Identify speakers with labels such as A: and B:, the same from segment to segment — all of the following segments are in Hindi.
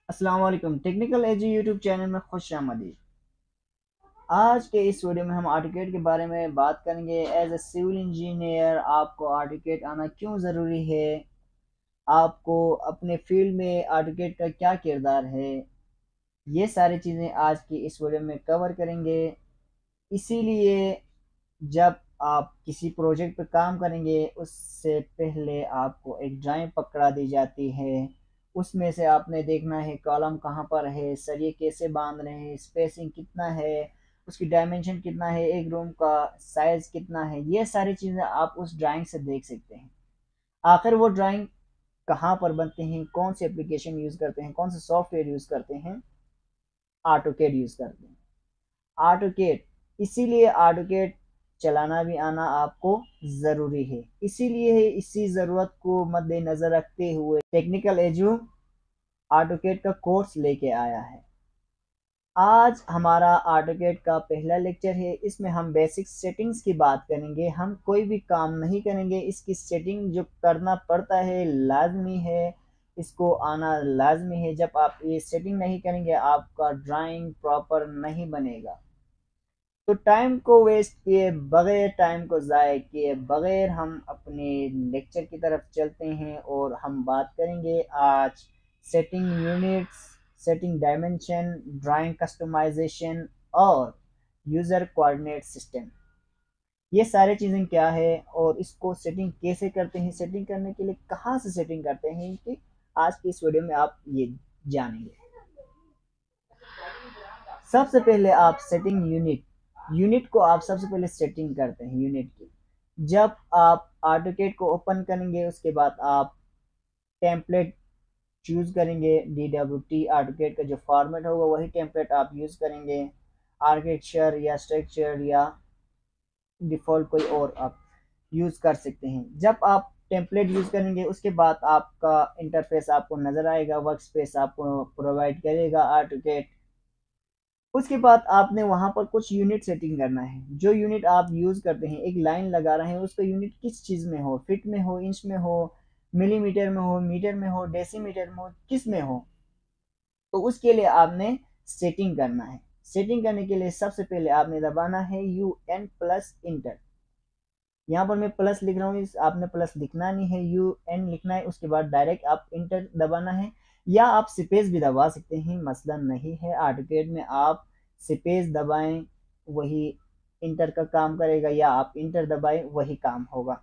A: अस्सलाम वालेकुम। टेक्निकल एजी यूट्यूब चैनल में खुश आमदीद। आज के इस वीडियो में हम आर्टिकेट के बारे में बात करेंगे। एज ए सिविल इंजीनियर आपको आर्टिकेट आना क्यों ज़रूरी है, आपको अपने फील्ड में आर्टिकेट का क्या किरदार है, ये सारी चीज़ें आज की इस वीडियो में कवर करेंगे। इसीलिए जब आप किसी प्रोजेक्ट पर काम करेंगे उससे पहले आपको एक ड्राइंग पकड़ा दी जाती है। उसमें से आपने देखना है कॉलम कहाँ पर है, सरिये कैसे बांध रहे हैं, स्पेसिंग कितना है, उसकी डायमेंशन कितना है, एक रूम का साइज कितना है। ये सारी चीज़ें आप उस ड्राइंग से देख सकते हैं। आखिर वो ड्राइंग कहाँ पर बनते हैं, कौन से एप्लीकेशन यूज़ करते हैं, कौन से सॉफ्टवेयर यूज़ करते हैं, ऑटोकेड यूज़ करते हैं। ऑटोकेड, इसीलिए ऑटोकेड चलाना भी आना आपको ज़रूरी है। इसीलिए इसी ज़रूरत को मद्देनज़र रखते हुए टेक्निकल एजू ऑटोकेड का कोर्स लेके आया है। आज हमारा ऑटोकेड का पहला लेक्चर है। इसमें हम बेसिक सेटिंग्स की बात करेंगे। हम कोई भी काम नहीं करेंगे, इसकी सेटिंग जो करना पड़ता है लाजमी है, इसको आना लाजमी है। जब आप ये सेटिंग नहीं करेंगे आपका ड्राइंग प्रॉपर नहीं बनेगा। तो टाइम को वेस्ट किए बगैर, टाइम को ज़ाय किए बगैर हम अपने लेक्चर की तरफ चलते हैं और हम बात करेंगे आज setting units, setting dimension, drawing customisation और यूज़र कोऑर्डिनेट सिस्टम। ये सारी चीज़ें क्या है और इसको सेटिंग कैसे करते हैं, सेटिंग करने के लिए कहाँ से सेटिंग करते हैं, कि आज की इस वीडियो में आप ये जानेंगे। सबसे पहले आप सेटिंग यूनिट, यूनिट को आप सबसे पहले सेटिंग करते हैं यूनिट की। जब आप ऑटोकेड को ओपन करेंगे उसके बाद आप टेम्पलेट चूज करेंगे। DWT ऑटोकेड का जो फॉर्मेट होगा वही टेम्पलेट आप यूज़ करेंगे। आर्किटेक्चर या स्ट्रक्चर या डिफ़ॉल्ट कोई और आप यूज़ कर सकते हैं। जब आप टेम्पलेट यूज़ करेंगे उसके बाद आपका इंटरफेस आपको नज़र आएगा, वर्क स्पेस आपको प्रोवाइड करेगा ऑटोकेड। उसके बाद आपने वहाँ पर कुछ यूनिट सेटिंग करना है। जो यूनिट आप यूज़ करते हैं, एक लाइन लगा रहे हैं, उसका यूनिट किस चीज़ में हो, फिट में हो, इंच में हो, मिलीमीटर में हो, मीटर में हो, डेसीमीटर में हो, किस में हो, तो उसके लिए आपने सेटिंग करना है। सेटिंग करने के लिए सबसे पहले आपने दबाना है UN प्लस इंटर। यहाँ पर मैं प्लस लिख रहा हूँ, इस आपने प्लस लिखना नहीं है, UN लिखना है। उसके बाद डायरेक्ट आप इंटर दबाना है, या आप स्पेस भी दबा सकते हैं, मसला नहीं है। ऑटोकैड में आप स्पेस दबाएं वही इंटर का काम करेगा, या आप इंटर दबाएं वही काम होगा।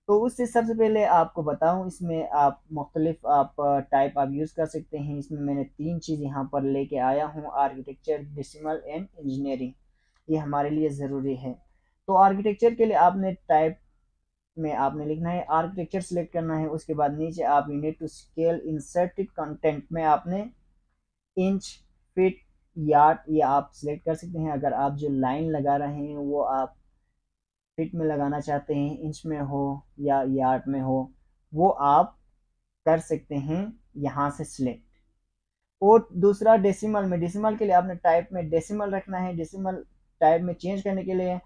A: तो उससे सबसे पहले आपको बताऊं, इसमें आप मुख्तलिफ आप टाइप आप यूज़ कर सकते हैं। इसमें मैंने 3 चीज़ यहाँ पर लेके आया हूँ, आर्किटेक्चर, डेसिमल एंड इंजीनियरिंग। ये हमारे लिए ज़रूरी है। तो आर्किटेक्चर के लिए आपने टाइप में आपने लिखना है आर्किटेक्चर, सेलेक्ट करना है। उसके बाद नीचे आप unit to scale inserted content में आपने इंच, फीट, यार्ड ये आप सिलेक्ट कर सकते हैं। अगर आप जो लाइन लगा रहे हैं वो आप फीट में लगाना चाहते हैं, इंच में हो या यार्ड में हो, वो आप कर सकते हैं यहाँ से सिलेक्ट। और दूसरा डेसिमल में, डेसिमल के लिए आपने टाइप में डेसिमल रखना है। डेसिमल टाइप में चेंज करने के लिए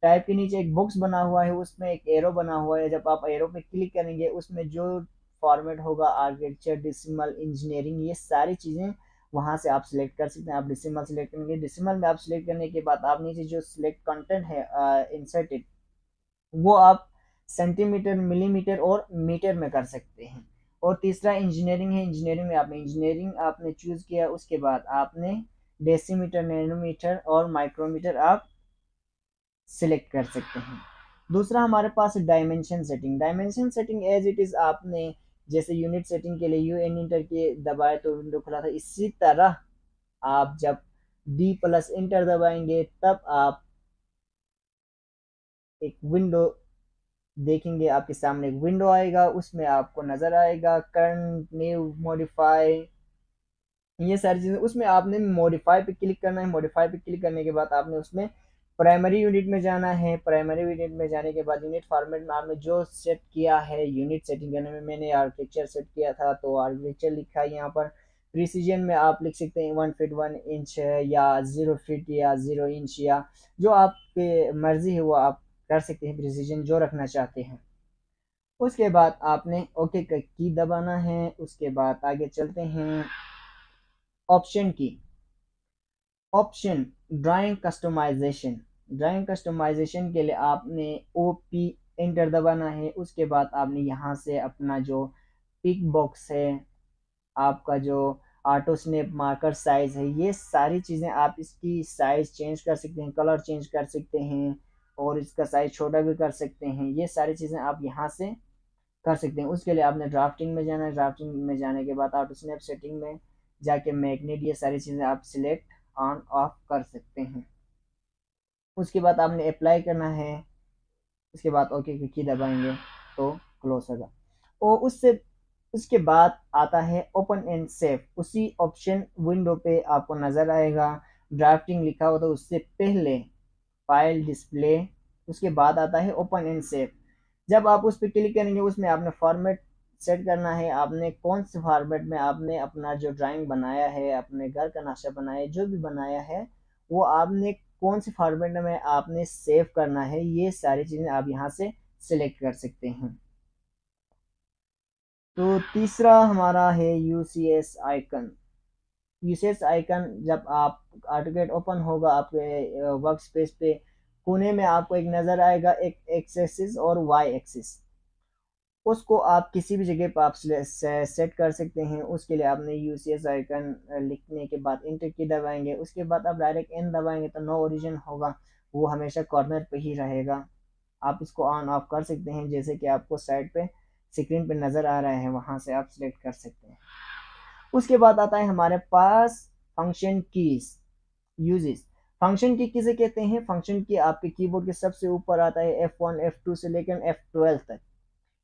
A: टाइप के नीचे एक बॉक्स बना हुआ है, उसमें एक एरो बना हुआ है। जब आप एरो पे क्लिक करेंगे उसमें जो फॉर्मेट होगा आर्किटेक्चर, डेसिमल, इंजीनियरिंग, ये सारी चीज़ें वहाँ से आप सिलेक्ट कर सकते हैं। आप डेसिमल सिलेक्ट करेंगे, डेसिमल में आप सिलेक्ट करने के बाद आप नीचे जो सिलेक्ट कंटेंट है इंसर्टेड, वो आप सेंटीमीटर, मिलीमीटर और मीटर में कर सकते हैं। और तीसरा इंजीनियरिंग है। इंजीनियरिंग में आपने इंजीनियरिंग आपने चूज़ किया, उसके बाद आपने डेसीमीटर, नैनोमीटर और माइक्रोमीटर आप सिलेक्ट कर सकते हैं। दूसरा हमारे पास dimension setting. Dimension setting as it is आपने जैसे यूनिट सेटिंग के लिए UN इंटर के दबाए तो विंडो खुला था, इसी तरह आप जब D प्लस इंटर दबाएंगे तब आप एक विंडो देखेंगे। आपके सामने एक विंडो आएगा, उसमें आपको नज़र आएगा करंट, न्यू, मॉडिफाई, ये सारी चीज़ें। उसमें आपने मॉडिफाई पे क्लिक करना है। मॉडिफाई पे क्लिक करने के बाद आपने उसमें प्राइमरी यूनिट में जाना है। प्राइमरी यूनिट में जाने के बाद यूनिट फॉर्मेट में आपने जो सेट किया है, यूनिट सेटिंग करने में मैंने आर्किटेक्चर सेट किया था तो आर्किटेक्चर लिखा है यहाँ पर। प्रिसीजन में आप लिख सकते हैं 1 फीट 1 इंच या 0 फीट या 0 इंच, या जो आपके मर्जी है वो आप कर सकते हैं, प्रिसीजन जो रखना चाहते हैं। उसके बाद आपने ओके का की दबाना है। उसके बाद आगे चलते हैं। ऑप्शन की, option drawing customisation. Drawing customisation के लिए आपने OP एंटर दबाना है। उसके बाद आपने यहाँ से अपना जो पिक बॉक्स है, आपका जो ऑटो स्नैप मार्कर साइज है, ये सारी चीज़ें आप इसकी साइज चेंज कर सकते हैं, कलर चेंज कर सकते हैं और इसका साइज छोटा भी कर सकते हैं। ये सारी चीज़ें आप यहाँ से कर सकते हैं। उसके लिए आपने ड्राफ्टिंग में जाना है। ड्राफ्टिंग में जाने के बाद ऑटो स्नैप सेटिंग में जाके मैग्नेट, ये सारी चीज़ें आप सिलेक्ट ऑन ऑफ कर सकते हैं। उसके बाद आपने अप्लाई करना है। उसके बाद ओके की की दबाएंगे तो क्लोज होगा। और उसके बाद आता है ओपन एंड सेव। उसी ऑप्शन विंडो पे आपको नज़र आएगा ड्राफ्टिंग लिखा हो, तो उससे पहले फाइल डिस्प्ले, उसके बाद आता है ओपन एंड सेव। जब आप उस पर क्लिक करेंगे, उसमें आपने फॉर्मेट सेट करना है। आपने कौन से फॉर्मेट में आपने अपना जो ड्राइंग बनाया है, अपने घर का नक्शा बनाया है, जो भी बनाया है, वो आपने कौन से फॉर्मेट में आपने सेव करना है, ये सारी चीज़ें आप यहाँ से सिलेक्ट कर सकते हैं। तो तीसरा हमारा है UCS आइकन। यूसेस आइकन, जब आप AutoCAD ओपन होगा आपके वर्क स्पेस पे, कोने में आपको एक नज़र आएगा, एक एक्स एक्सिस और वाई एक्सिस। उसको आप किसी भी जगह पर आप सेट कर सकते हैं। उसके लिए आपने UCS आइकन लिखने के बाद इंटर की दबाएंगे। उसके बाद आप डायरेक्ट एन दबाएंगे तो नो ओरिजिन होगा, वो हमेशा कॉर्नर पे ही रहेगा। आप इसको ऑन ऑफ कर सकते हैं, जैसे कि आपको साइड पे स्क्रीन पे नज़र आ रहा है, वहाँ से आप सिलेक्ट कर सकते हैं। उसके बाद आता है हमारे पास फंक्शन कीज यूजेस। फंक्शन की किसे कहते हैं? फंक्शन की आपके कीबोर्ड के सबसे ऊपर आता है F1 F2 से लेकर F12 तक।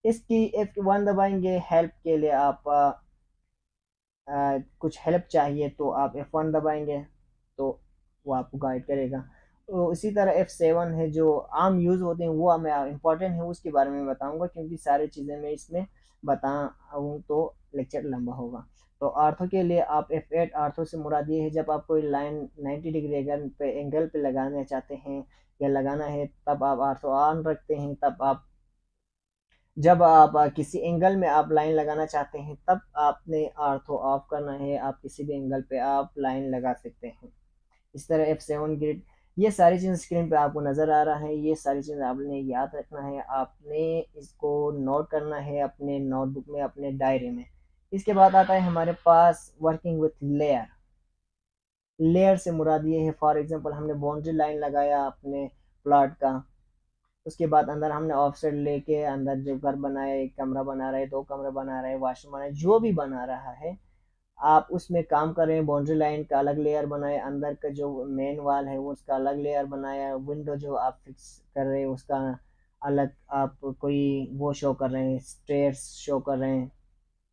A: इसकी F1 दबाएंगे, हेल्प के लिए आप कुछ हेल्प चाहिए तो आप F1 दबाएंगे तो वो आपको गाइड करेगा। तो इसी तरह F7 है, जो आम यूज़ होते हैं, वो हमें इम्पोर्टेंट है, उसके बारे में बताऊंगा, क्योंकि सारी चीज़ें मैं इसमें बताऊँ तो लेक्चर लंबा होगा। तो आर्थो के लिए आप F8, आर्थो से मुराद ये है जब आप कोई लाइन 90 डिग्री एंगल पे लगाना चाहते हैं या लगाना है, तब आप आर्थो ऑन रखते हैं। तब आप जब आप किसी एंगल में आप लाइन लगाना चाहते हैं, तब आपने आर्थो ऑफ करना है। आप किसी भी एंगल पे आप लाइन लगा सकते हैं। इस तरह F7 ग्रिड, ये सारी चीज़ें स्क्रीन पे आपको नज़र आ रहा है। ये सारी चीज़ें आपने याद रखना है, आपने इसको नोट करना है अपने नोटबुक में, अपने डायरी में। इसके बाद आता है हमारे पास वर्किंग विथ लेयर। लेयर से मुराद ये है, फॉर एग्जांपल हमने बाउंड्री लाइन लगाया अपने प्लॉट का, उसके बाद अंदर हमने ऑफसेट लेके अंदर जो घर बनाया, एक कमरा बना रहे, दो कमरे बना रहे, वॉशरूम बना रहे, जो भी बना रहा है, आप उसमें काम कर रहे हैं। बाउंड्री लाइन का अलग लेयर बनाए, अंदर का जो मेन वॉल है वो उसका अलग लेयर बनाया, विंडो जो आप फिक्स कर रहे हैं उसका अलग, आप कोई वो शो कर रहे हैं, स्टेयर्स शो कर रहे हैं,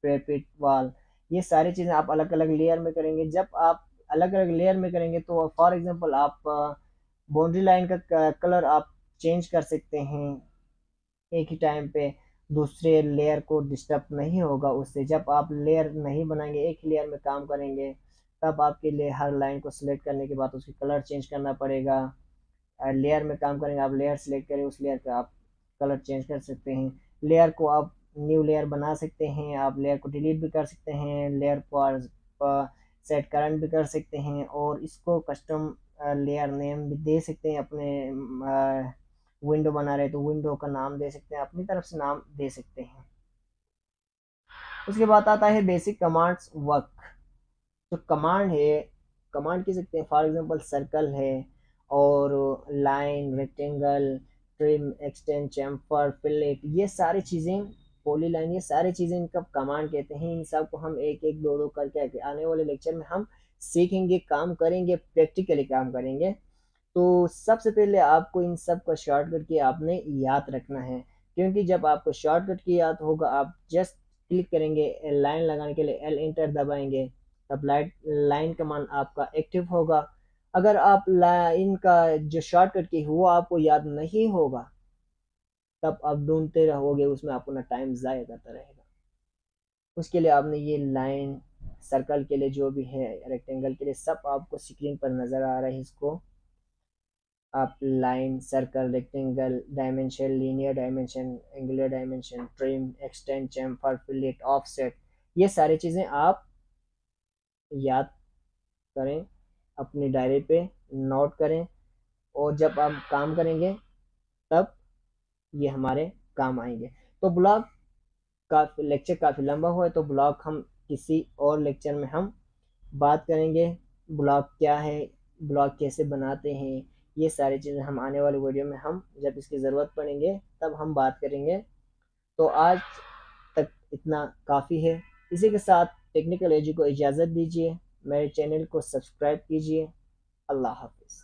A: पेरपिट वॉल, ये सारी चीज़ें आप अलग अलग लेयर में करेंगे। जब आप अलग अलग लेयर में करेंगे तो फॉर एग्जांपल आप बाउंड्री लाइन का कलर आप चेंज कर सकते हैं एक ही टाइम पे, दूसरे लेयर को डिस्टर्ब नहीं होगा उससे। जब आप लेयर नहीं बनाएंगे, एक ही लेयर में काम करेंगे, तब आपके लिए हर लाइन को सिलेक्ट करने के बाद उसकी कलर चेंज करना पड़ेगा। लेयर में काम करेंगे, आप लेयर सेलेक्ट करें, उस लेयर का आप कलर चेंज कर सकते हैं। लेयर को आप न्यू लेयर बना सकते हैं, आप लेयर को डिलीट भी कर सकते हैं, लेयर पर सेट करंट भी कर सकते हैं, और इसको कस्टम लेयर नेम भी दे सकते हैं। अपने विंडो बना रहे तो विंडो का नाम दे सकते हैं, अपनी तरफ से नाम दे सकते हैं। उसके बाद आता है बेसिक कमांड्स वर्क। जो कमांड है, कमांड कह सकते हैं, फॉर एग्जांपल सर्कल है और line, rectangle, trim, extend, chamfer, fillet, ये सारी चीज़ें, पॉलीलाइन, ये सारी चीज़ें इनका कमांड कहते हैं। इन सब को हम एक एक दो दो करके आने वाले लेक्चर में हम सीखेंगे, काम करेंगे, प्रैक्टिकली काम करेंगे। तो सबसे पहले आपको इन सब का शॉर्टकट की आपने याद रखना है, क्योंकि जब आपको शॉर्टकट की याद होगा, आप जस्ट क्लिक करेंगे लाइन लगाने के लिए, L एंटर दबाएंगे, तब लाइन कमांड आपका एक्टिव होगा। अगर आप लाइन का जो शॉर्टकट की वो आपको याद नहीं होगा, तब आप ढूंढते रहोगे, उसमें आपको ना टाइम ज़ाया करता रहेगा। उसके लिए आपने ये लाइन, सर्कल के लिए जो भी है, रेक्टेंगल के लिए, सब आपको स्क्रीन पर नज़र आ रहा है। इसको आप line, circle, rectangle, dimension, linear dimension, angular dimension, trim, extend, chamfer, fillet, offset, ये सारी चीज़ें आप याद करें, अपनी डायरी पे नोट करें, और जब हम काम करेंगे तब ये हमारे काम आएंगे। तो ब्लॉग का लेक्चर काफ़ी लंबा हुआ है, तो ब्लॉग हम किसी और लेक्चर में हम बात करेंगे। ब्लॉग क्या है, ब्लॉग कैसे बनाते हैं, ये सारी चीज़ें हम आने वाले वीडियो में हम जब इसकी ज़रूरत पड़ेंगे तब हम बात करेंगे। तो आज तक इतना काफ़ी है। इसी के साथ टेक्निकल एजू को इजाज़त दीजिए, मेरे चैनल को सब्सक्राइब कीजिए। अल्लाह हाफिज़।